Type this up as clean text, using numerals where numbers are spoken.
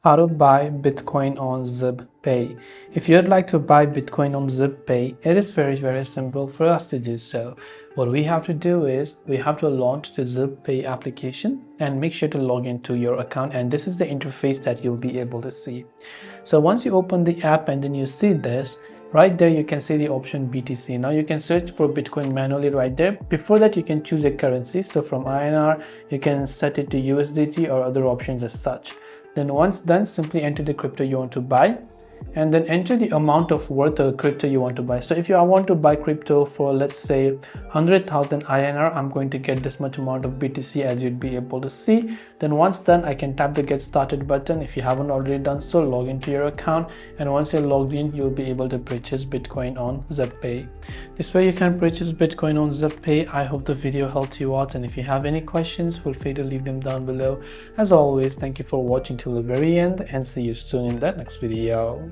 How to buy Bitcoin on ZebPay. If you'd like to buy Bitcoin on ZebPay, it is very simple for us to do so. What we have to do is we have to launch the ZebPay application and make sure to log into your account, and this is the interface that you'll be able to see. So once you open the app and then you see this, right there you can see the option BTC. Now you can search for Bitcoin manually right there. Before that you can choose a currency. So from INR you can set it to USDT or other options as such. Then once done, simply enter the crypto you want to buy and then enter the amount of worth of crypto you want to buy. So if I want to buy crypto for, let's say, 100,000 INR, I'm going to get this much amount of BTC, as you'd be able to see. Then once done, I can tap the get started button. If you haven't already done so, log into your account, and once you're logged in, you'll be able to purchase Bitcoin on ZebPay. This way you can purchase Bitcoin on ZebPay. I hope the video helped you out, and if you have any questions, feel free to leave them down below. As always, thank you for watching till the very end, and see you soon in the next video.